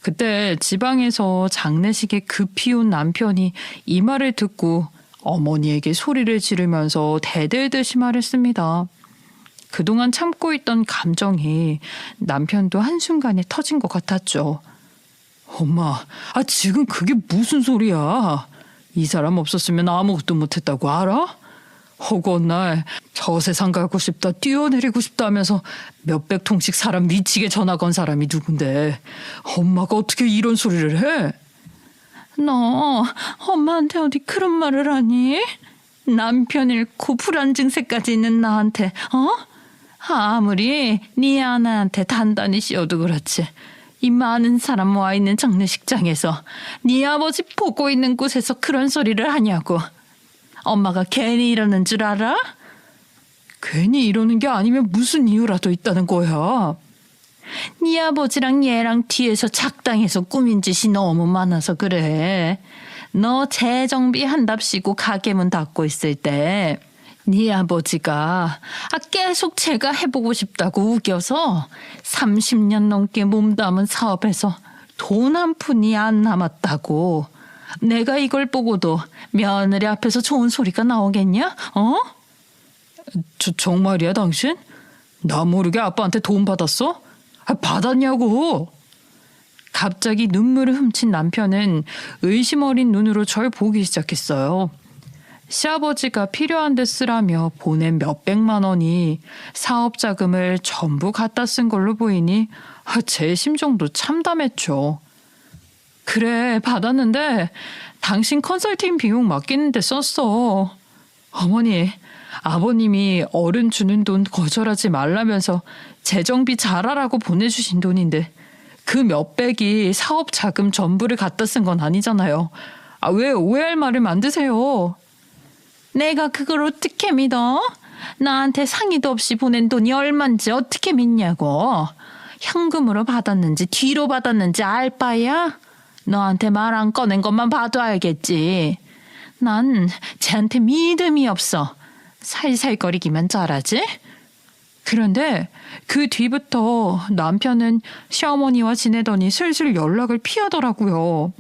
그때 지방에서 장례식에 급히 온 남편이 이 말을 듣고 어머니에게 소리를 지르면서 대들듯이 말했습니다. 그동안 참고 있던 감정이 남편도 한순간에 터진 것 같았죠. 엄마, 지금 그게 무슨 소리야? 이 사람 없었으면 아무것도 못했다고 알아? 허구한 날 저 세상 가고 싶다, 뛰어내리고 싶다 하면서 몇백 통씩 사람 미치게 전화 건 사람이 누군데 엄마가 어떻게 이런 소리를 해? 너 엄마한테 어디 그런 말을 하니? 남편 잃고 불안 증세까지 있는 나한테 아무리 네 아내한테 단단히 씌워도 그렇지 이 많은 사람 와 있는 장례식장에서 네 아버지 보고 있는 곳에서 그런 소리를 하냐고. 엄마가 괜히 이러는 줄 알아? 괜히 이러는 게 아니면 무슨 이유라도 있다는 거야. 네 아버지랑 얘랑 뒤에서 작당해서 꾸민 짓이 너무 많아서 그래. 너 재정비 한답시고 가게문 닫고 있을 때 네 아버지가 계속 제가 해보고 싶다고 우겨서 30년 넘게 몸담은 사업에서 돈 한 푼이 안 남았다고. 내가 이걸 보고도 며느리 앞에서 좋은 소리가 나오겠냐? 정말이야 당신? 나 모르게 아빠한테 돈 받았어? 받았냐고. 갑자기 눈물을 훔친 남편은 의심 어린 눈으로 절 보기 시작했어요. 시아버지가 필요한 데 쓰라며 보낸 몇백만 원이 사업 자금을 전부 갖다 쓴 걸로 보이니 제 심정도 참담했죠. 그래, 받았는데 당신 컨설팅 비용 맡기는데 썼어. 어머니, 아버님이 어른 주는 돈 거절하지 말라면서 재정비 잘하라고 보내주신 돈인데 그 몇백이 사업 자금 전부를 갖다 쓴 건 아니잖아요. 왜 오해할 말을 만드세요? 내가 그걸 어떻게 믿어? 나한테 상의도 없이 보낸 돈이 얼만지 어떻게 믿냐고. 현금으로 받았는지 뒤로 받았는지 알 바야? 너한테 말 안 꺼낸 것만 봐도 알겠지. 난 쟤한테 믿음이 없어. 살살거리기만 잘하지? 그런데 그 뒤부터 남편은 시어머니와 지내더니 슬슬 연락을 피하더라고요.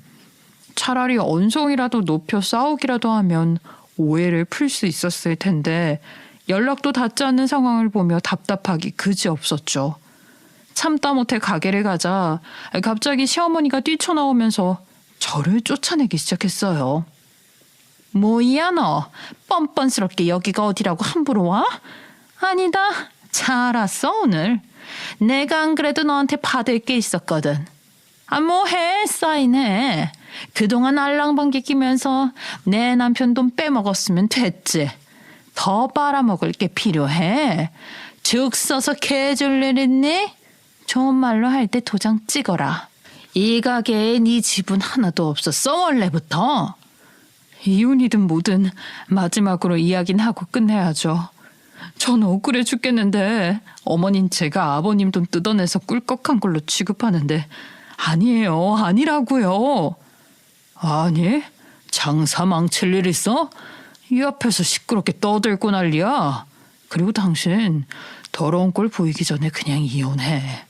차라리 언성이라도 높여 싸우기라도 하면 오해를 풀 수 있었을 텐데 연락도 닿지 않는 상황을 보며 답답하기 그지없었죠. 참다 못해 가게를 가자 갑자기 시어머니가 뛰쳐나오면서 저를 쫓아내기 시작했어요. 뭐야 너? 뻔뻔스럽게 여기가 어디라고 함부로 와? 아니다. 잘 왔어 오늘. 내가 안 그래도 너한테 받을 게 있었거든. 뭐해 사인해. 그동안 알랑방귀 끼면서 내 남편 돈 빼먹었으면 됐지. 더 빨아먹을 게 필요해? 죽 써서 개줄 일 있니? 좋은 말로 할 때 도장 찍어라. 이 가게에 네 지분 하나도 없었어 원래부터. 이혼이든 뭐든 마지막으로 이야기는 하고 끝내야죠. 전 억울해 죽겠는데 어머닌 제가 아버님 돈 뜯어내서 꿀꺽한 걸로 취급하는데 아니에요. 아니라고요. 아니? 장사 망칠 일 있어? 이 앞에서 시끄럽게 떠들고 난리야. 그리고 당신 더러운 꼴 보이기 전에 그냥 이혼해.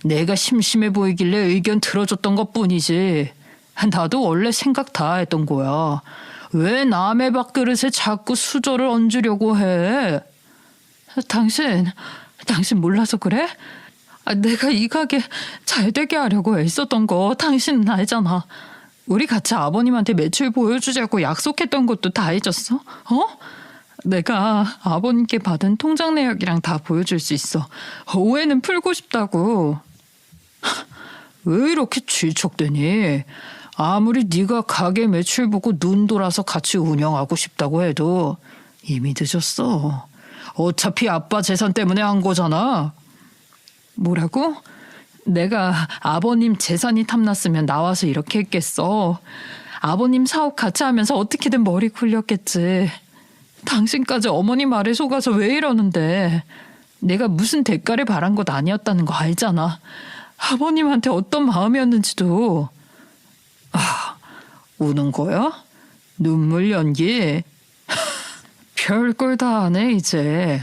내가 심심해 보이길래 의견 들어줬던 것뿐이지. 나도 원래 생각 다 했던 거야. 왜 남의 밥그릇에 자꾸 수저를 얹으려고 해? 당신 몰라서 그래? 내가 이 가게 잘 되게 하려고 애썼던 거 당신은 알잖아. 우리 같이 아버님한테 매출 보여주자고 약속했던 것도 다 잊었어? 내가 아버님께 받은 통장 내역이랑 다 보여줄 수 있어. 오해는 풀고 싶다고. 왜 이렇게 질척대니? 아무리 네가 가게 매출 보고 눈 돌아서 같이 운영하고 싶다고 해도 이미 늦었어. 어차피 아빠 재산 때문에 한 거잖아. 뭐라고? 내가 아버님 재산이 탐났으면 나와서 이렇게 했겠어. 아버님 사업 같이 하면서 어떻게든 머리 굴렸겠지. 당신까지 어머니 말에 속아서 왜 이러는데. 내가 무슨 대가를 바란 것 아니었다는 거 알잖아. 아버님한테 어떤 마음이었는지도. 우는 거야? 눈물 연기? 별걸 다 하네 이제.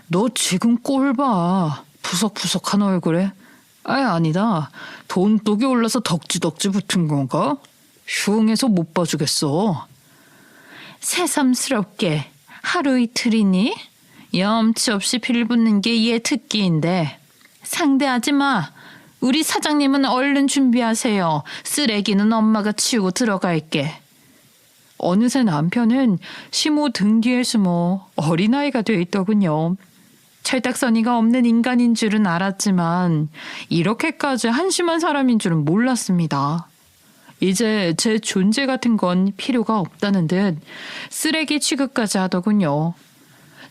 너 지금 꼴 봐. 푸석푸석한 얼굴에. 아니다. 돈독이 올라서 덕지덕지 붙은 건가? 흉해서 못 봐주겠어. 새삼스럽게 하루 이틀이니? 염치 없이 빌붙는 게 얘 특기인데. 상대하지 마. 우리 사장님은 얼른 준비하세요. 쓰레기는 엄마가 치우고 들어갈게. 어느새 남편은 시모 등 뒤에 숨어 어린아이가 돼 있더군요. 철딱서니가 없는 인간인 줄은 알았지만 이렇게까지 한심한 사람인 줄은 몰랐습니다. 이제 제 존재 같은 건 필요가 없다는 듯 쓰레기 취급까지 하더군요.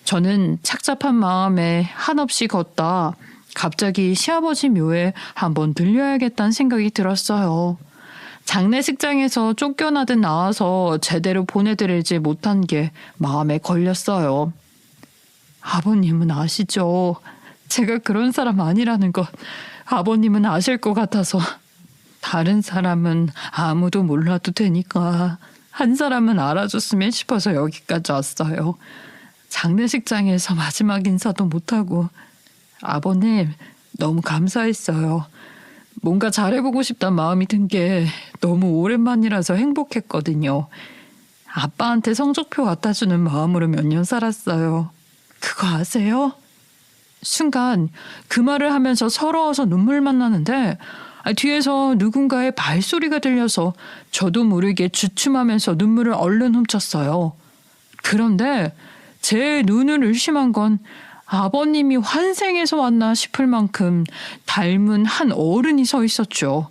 저는 착잡한 마음에 한없이 걷다 갑자기 시아버지 묘에 한번 들려야겠다는 생각이 들었어요. 장례식장에서 쫓겨나듯 나와서 제대로 보내드리지 못한 게 마음에 걸렸어요. 아버님은 아시죠? 제가 그런 사람 아니라는 것 아버님은 아실 것 같아서. 다른 사람은 아무도 몰라도 되니까 한 사람은 알아줬으면 싶어서 여기까지 왔어요. 장례식장에서 마지막 인사도 못하고. 아버님 너무 감사했어요. 뭔가 잘해보고 싶단 마음이 든 게 너무 오랜만이라서 행복했거든요. 아빠한테 성적표 갖다 주는 마음으로 몇 년 살았어요. 그거 아세요? 순간 그 말을 하면서 서러워서 눈물만 나는데 뒤에서 누군가의 발소리가 들려서 저도 모르게 주춤하면서 눈물을 얼른 훔쳤어요. 그런데 제 눈을 의심한 건 아버님이 환생해서 왔나 싶을 만큼 닮은 한 어른이 서 있었죠.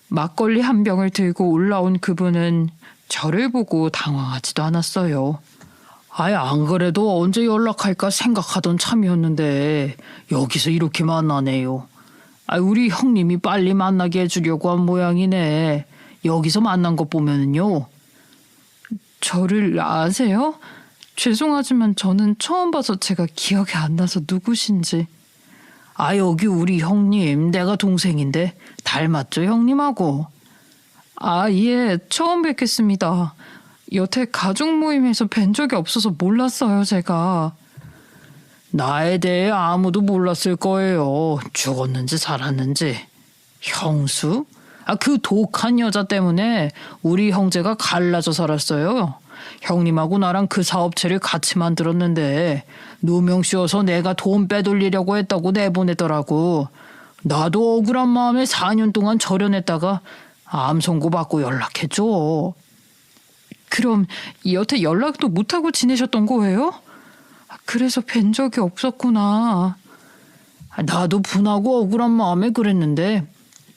막걸리 한 병을 들고 올라온 그분은 저를 보고 당황하지도 않았어요. 안 그래도 언제 연락할까 생각하던 참이었는데 여기서 이렇게 만나네요. 우리 형님이 빨리 만나게 해주려고 한 모양이네. 여기서 만난 것 보면은요. 저를 아세요? 죄송하지만 저는 처음 봐서 제가 기억이 안 나서 누구신지. 여기 우리 형님, 내가 동생인데 닮았죠 형님하고. 예, 처음 뵙겠습니다. 여태 가족 모임에서 뵌 적이 없어서 몰랐어요 제가. 나에 대해 아무도 몰랐을 거예요. 죽었는지 살았는지. 형수? 그 독한 여자 때문에 우리 형제가 갈라져 살았어요. 형님하고 나랑 그 사업체를 같이 만들었는데 누명 씌워서 내가 돈 빼돌리려고 했다고 내보내더라고. 나도 억울한 마음에 4년 동안 절연했다가 암 선고받고 연락했죠. 그럼 여태 연락도 못하고 지내셨던 거예요? 그래서 뵌 적이 없었구나. 나도 분하고 억울한 마음에 그랬는데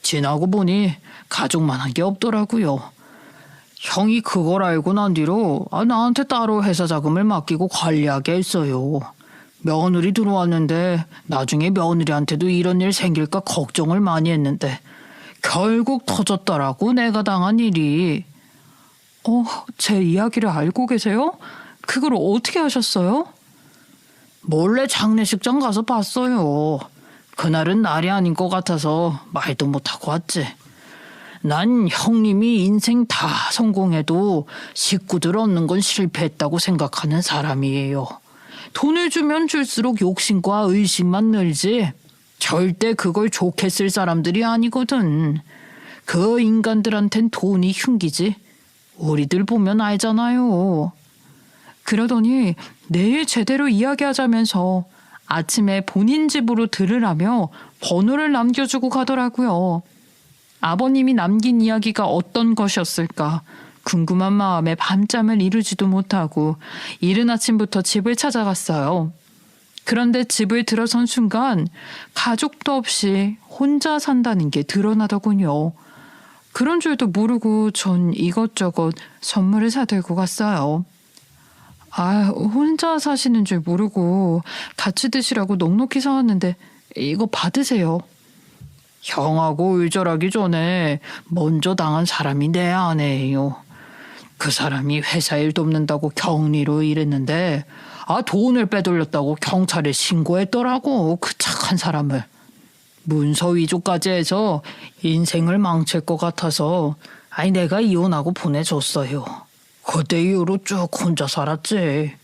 지나고 보니 가족만 한 게 없더라고요. 형이 그걸 알고 난 뒤로 나한테 따로 회사 자금을 맡기고 관리하게 했어요. 며느리 들어왔는데 나중에 며느리한테도 이런 일 생길까 걱정을 많이 했는데 결국 터졌더라고, 내가 당한 일이. 제 이야기를 알고 계세요? 그걸 어떻게 하셨어요? 몰래 장례식장 가서 봤어요. 그날은 날이 아닌 것 같아서 말도 못하고 왔지. 난 형님이 인생 다 성공해도 식구들 얻는 건 실패했다고 생각하는 사람이에요. 돈을 주면 줄수록 욕심과 의심만 늘지 절대 그걸 좋게 쓸 사람들이 아니거든. 그 인간들한텐 돈이 흉기지. 우리들 보면 알잖아요. 그러더니 내일 제대로 이야기하자면서 아침에 본인 집으로 들으라며 번호를 남겨주고 가더라고요. 아버님이 남긴 이야기가 어떤 것이었을까 궁금한 마음에 밤잠을 이루지도 못하고 이른 아침부터 집을 찾아갔어요. 그런데 집을 들어선 순간 가족도 없이 혼자 산다는 게 드러나더군요. 그런 줄도 모르고 전 이것저것 선물을 사들고 갔어요. 혼자 사시는 줄 모르고 같이 드시라고 넉넉히 사왔는데 이거 받으세요. 형하고 의절하기 전에 먼저 당한 사람이 내 아내예요. 그 사람이 회사 일 돕는다고 격리로 일했는데 돈을 빼돌렸다고 경찰에 신고했더라고, 그 착한 사람을. 문서 위조까지 해서 인생을 망칠 것 같아서 내가 이혼하고 보내줬어요. 그때 이후로 쭉 혼자 살았지.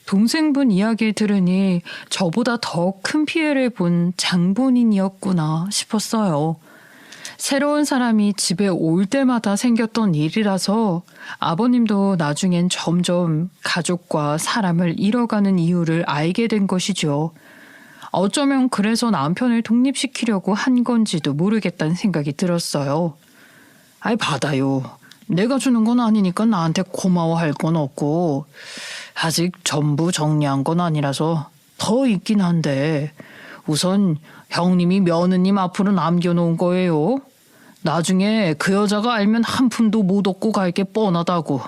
동생분 이야기를 들으니 저보다 더 큰 피해를 본 장본인이었구나 싶었어요. 새로운 사람이 집에 올 때마다 생겼던 일이라서 아버님도 나중엔 점점 가족과 사람을 잃어가는 이유를 알게 된 것이죠. 어쩌면 그래서 남편을 독립시키려고 한 건지도 모르겠다는 생각이 들었어요. 받아요. 내가 주는 건 아니니까 나한테 고마워할 건 없고 아직 전부 정리한 건 아니라서 더 있긴 한데 우선 형님이 며느님 앞으로 남겨놓은 거예요. 나중에 그 여자가 알면 한 푼도 못 얻고 갈 게 뻔하다고.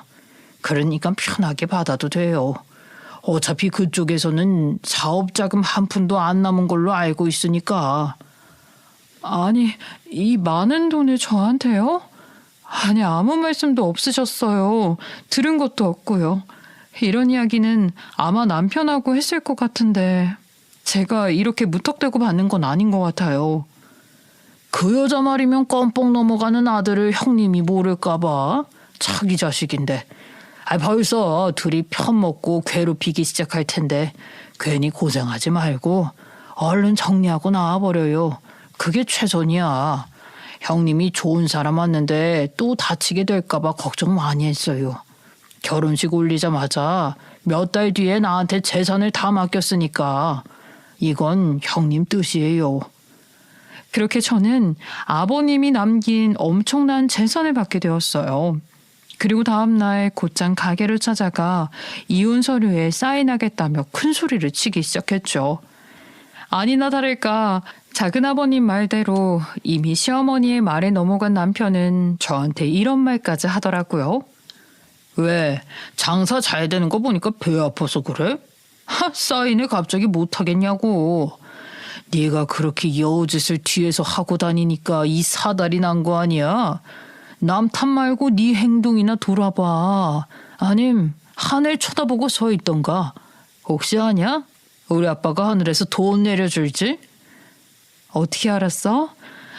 그러니까 편하게 받아도 돼요. 어차피 그쪽에서는 사업자금 한 푼도 안 남은 걸로 알고 있으니까. 이 많은 돈을 저한테요? 아무 말씀도 없으셨어요. 들은 것도 없고요. 이런 이야기는 아마 남편하고 했을 것 같은데 제가 이렇게 무턱대고 받는 건 아닌 것 같아요. 그 여자 말이면 껌뻑 넘어가는 아들을 형님이 모를까 봐. 자기 자식인데. 벌써 둘이 편먹고 괴롭히기 시작할 텐데 괜히 고생하지 말고 얼른 정리하고 나와버려요. 그게 최선이야. 형님이 좋은 사람 왔는데 또 다치게 될까 봐 걱정 많이 했어요. 결혼식 올리자마자 몇 달 뒤에 나한테 재산을 다 맡겼으니까 이건 형님 뜻이에요. 그렇게 저는 아버님이 남긴 엄청난 재산을 받게 되었어요. 그리고 다음날 곧장 가게를 찾아가 이혼 서류에 사인하겠다며 큰 소리를 치기 시작했죠. 아니나 다를까 작은아버님 말대로 이미 시어머니의 말에 넘어간 남편은 저한테 이런 말까지 하더라고요. 왜? 장사 잘 되는 거 보니까 배 아파서 그래? 사인을 갑자기 못하겠냐고. 네가 그렇게 여우짓을 뒤에서 하고 다니니까 이 사달이 난 거 아니야? 남 탓 말고 네 행동이나 돌아봐. 아님 하늘 쳐다보고 서 있던가. 혹시 아냐? 우리 아빠가 하늘에서 돈 내려줄지? 어떻게 알았어?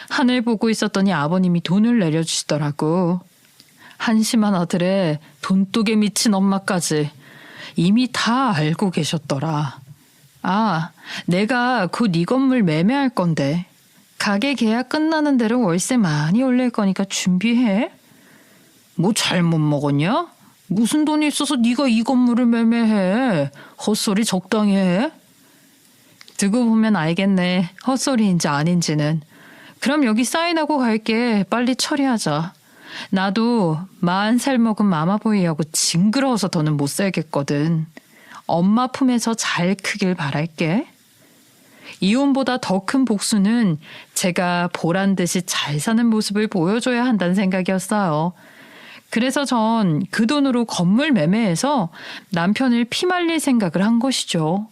하늘 보고 있었더니 아버님이 돈을 내려주시더라고. 한심한 아들의 돈독에 미친 엄마까지 이미 다 알고 계셨더라. 내가 곧 이 건물 매매할 건데 가게 계약 끝나는 대로 월세 많이 올릴 거니까 준비해. 뭐 잘못 먹었냐? 무슨 돈이 있어서 네가 이 건물을 매매해. 헛소리 적당히 해. 두고 보면 알겠네. 헛소리인지 아닌지는. 그럼 여기 사인하고 갈게. 빨리 처리하자. 나도 40살 먹은 마마보이하고 징그러워서 더는 못 살겠거든. 엄마 품에서 잘 크길 바랄게. 이혼보다 더 큰 복수는 제가 보란 듯이 잘 사는 모습을 보여줘야 한다는 생각이었어요. 그래서 전 그 돈으로 건물 매매해서 남편을 피말릴 생각을 한 것이죠.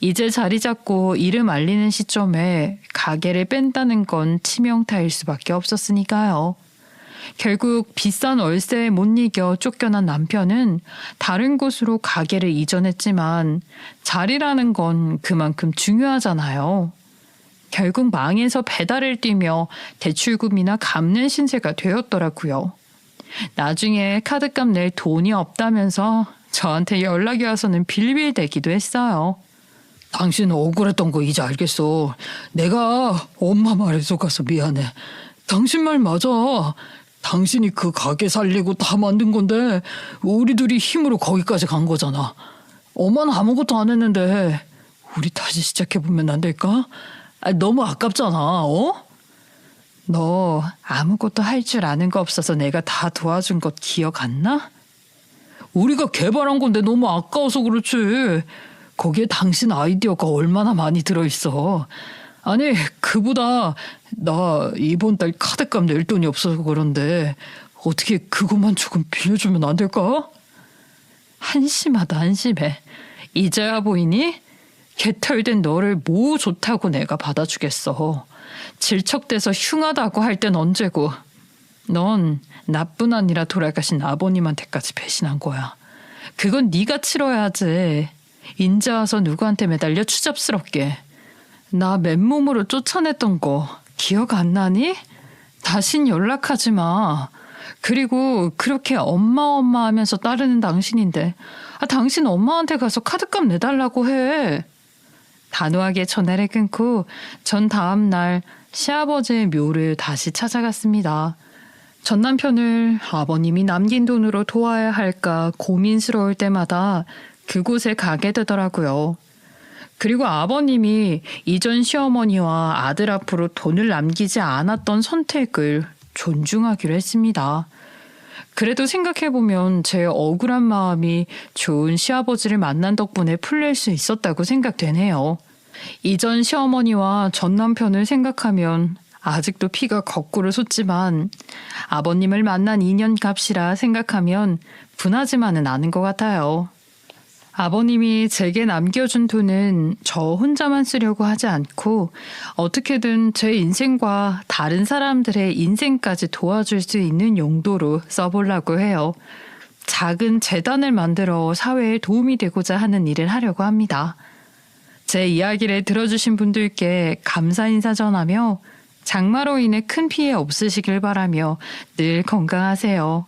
이제 자리 잡고 이름 알리는 시점에 가게를 뺀다는 건 치명타일 수밖에 없었으니까요. 결국 비싼 월세에 못 이겨 쫓겨난 남편은 다른 곳으로 가게를 이전했지만 자리라는 건 그만큼 중요하잖아요. 결국 망해서 배달을 뛰며 대출금이나 갚는 신세가 되었더라고요. 나중에 카드값 낼 돈이 없다면서 저한테 연락이 와서는 빌빌대기도 했어요. 당신 억울했던 거 이제 알겠어. 내가 엄마 말에 속아서 미안해. 당신 말 맞아. 당신이 그 가게 살리고 다 만든 건데 우리 둘이 힘으로 거기까지 간 거잖아. 엄마는 아무것도 안 했는데 우리 다시 시작해보면 안 될까? 너무 아깝잖아. 너 아무것도 할 줄 아는 거 없어서 내가 다 도와준 것 기억 안 나? 우리가 개발한 건데 너무 아까워서 그렇지. 거기에 당신 아이디어가 얼마나 많이 들어있어. 아니 그보다 나 이번 달 카드값 낼 돈이 없어서 그런데 어떻게 그것만 조금 빌려주면 안 될까? 한심하다 한심해. 이제야 보이니? 개털된 너를 뭐 좋다고 내가 받아주겠어. 질척대서 흉하다고 할 땐 언제고. 넌 나뿐 아니라 돌아가신 아버님한테까지 배신한 거야. 그건 네가 치러야지. 인제 와서 누구한테 매달려 추잡스럽게. 나 맨몸으로 쫓아냈던 거 기억 안 나니? 다신 연락하지 마. 그리고 그렇게 엄마 하면서 따르는 당신인데 당신 엄마한테 가서 카드값 내달라고 해. 단호하게 전화를 끊고 전 다음 날 시아버지의 묘를 다시 찾아갔습니다. 전 남편을 아버님이 남긴 돈으로 도와야 할까 고민스러울 때마다 그곳에 가게 되더라고요. 그리고 아버님이 이전 시어머니와 아들 앞으로 돈을 남기지 않았던 선택을 존중하기로 했습니다. 그래도 생각해보면 제 억울한 마음이 좋은 시아버지를 만난 덕분에 풀릴 수 있었다고 생각되네요. 이전 시어머니와 전 남편을 생각하면 아직도 피가 거꾸로 솟지만 아버님을 만난 인연 값이라 생각하면 분하지만은 않은 것 같아요. 아버님이 제게 남겨준 돈은 저 혼자만 쓰려고 하지 않고 어떻게든 제 인생과 다른 사람들의 인생까지 도와줄 수 있는 용도로 써보려고 해요. 작은 재단을 만들어 사회에 도움이 되고자 하는 일을 하려고 합니다. 제 이야기를 들어주신 분들께 감사 인사 전하며 장마로 인해 큰 피해 없으시길 바라며 늘 건강하세요.